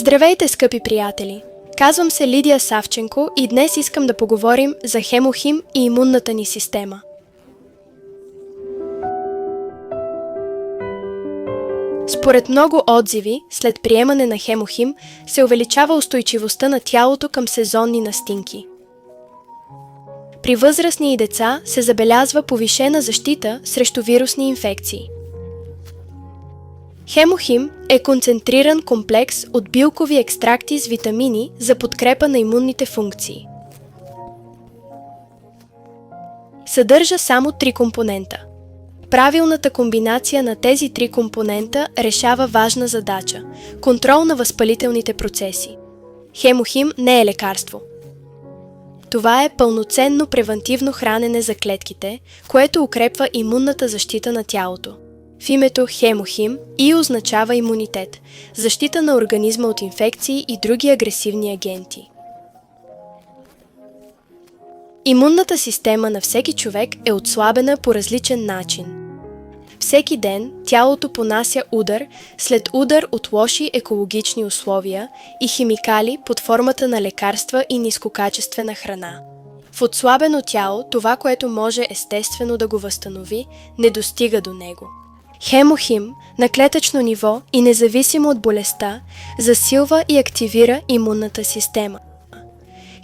Здравейте, скъпи приятели! Казвам се Лидия Савченко и днес искам да поговорим за Хемохим и имунната ни система. Според много отзиви, след приемане на Хемохим се увеличава устойчивостта на тялото към сезонни настинки. При възрастни и деца се забелязва повишена защита срещу вирусни инфекции. Хемохим е концентриран комплекс от билкови екстракти с витамини за подкрепа на имунните функции. Съдържа само 3 компонента. Правилната комбинация на тези 3 компонента решава важна задача – контрол на възпалителните процеси. Хемохим не е лекарство. Това е пълноценно превантивно хранене за клетките, което укрепва имунната защита на тялото. В името Хемохим И означава имунитет, защита на организма от инфекции и други агресивни агенти. Имунната система на всеки човек е отслабена по различен начин. Всеки ден тялото понася удар след удар от лоши екологични условия и химикали под формата на лекарства и нискокачествена храна. В отслабено тяло това, което може естествено да го възстанови, не достига до него. Хемохим на клетъчно ниво и независимо от болестта засилва и активира имунната система.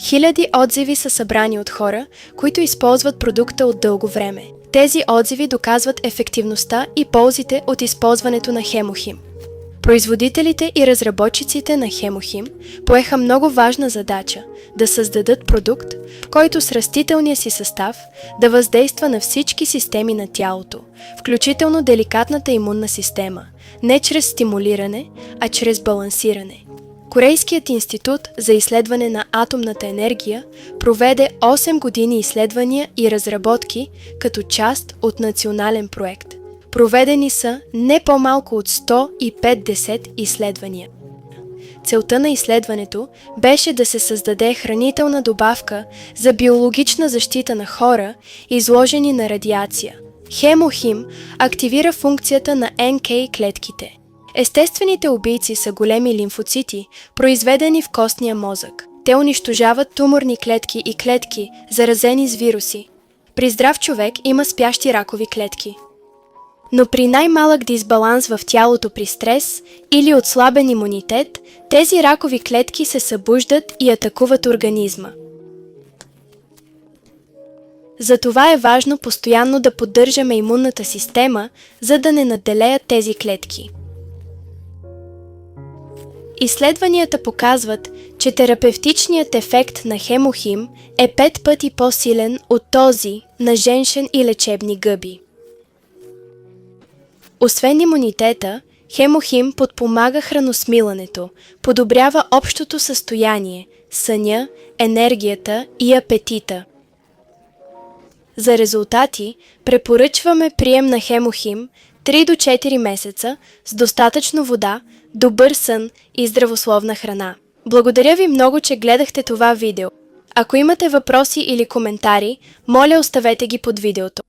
Хиляди отзиви са събрани от хора, които използват продукта от дълго време. Тези отзиви доказват ефективността и ползите от използването на Хемохим. Производителите и разработчиците на Хемохим поеха много важна задача да създадат продукт, който с растителния си състав да въздейства на всички системи на тялото, включително деликатната имунна система, не чрез стимулиране, а чрез балансиране. Корейският институт за изследване на атомната енергия проведе 8 години изследвания и разработки като част от национален проект. Проведени са не по-малко от 150 изследвания. Целта на изследването беше да се създаде хранителна добавка за биологична защита на хора, изложени на радиация. Хемохим активира функцията на НК клетките. Естествените убийци са големи лимфоцити, произведени в костния мозък. Те унищожават туморни клетки и клетки, заразени с вируси. При здрав човек има спящи ракови клетки. Но при най-малък дисбаланс в тялото при стрес или отслабен имунитет, тези ракови клетки се събуждат и атакуват организма. Затова е важно постоянно да поддържаме имунната система, за да не надделеят тези клетки. Изследванията показват, че терапевтичният ефект на Хемохим е 5 пъти по-силен от този на женшен и лечебни гъби. Освен имунитета, Хемохим подпомага храносмилането, подобрява общото състояние, съня, енергията и апетита. За резултати препоръчваме прием на Хемохим 3 до 4 месеца с достатъчно вода, добър сън и здравословна храна. Благодаря ви много, че гледахте това видео. Ако имате въпроси или коментари, моля оставете ги под видеото.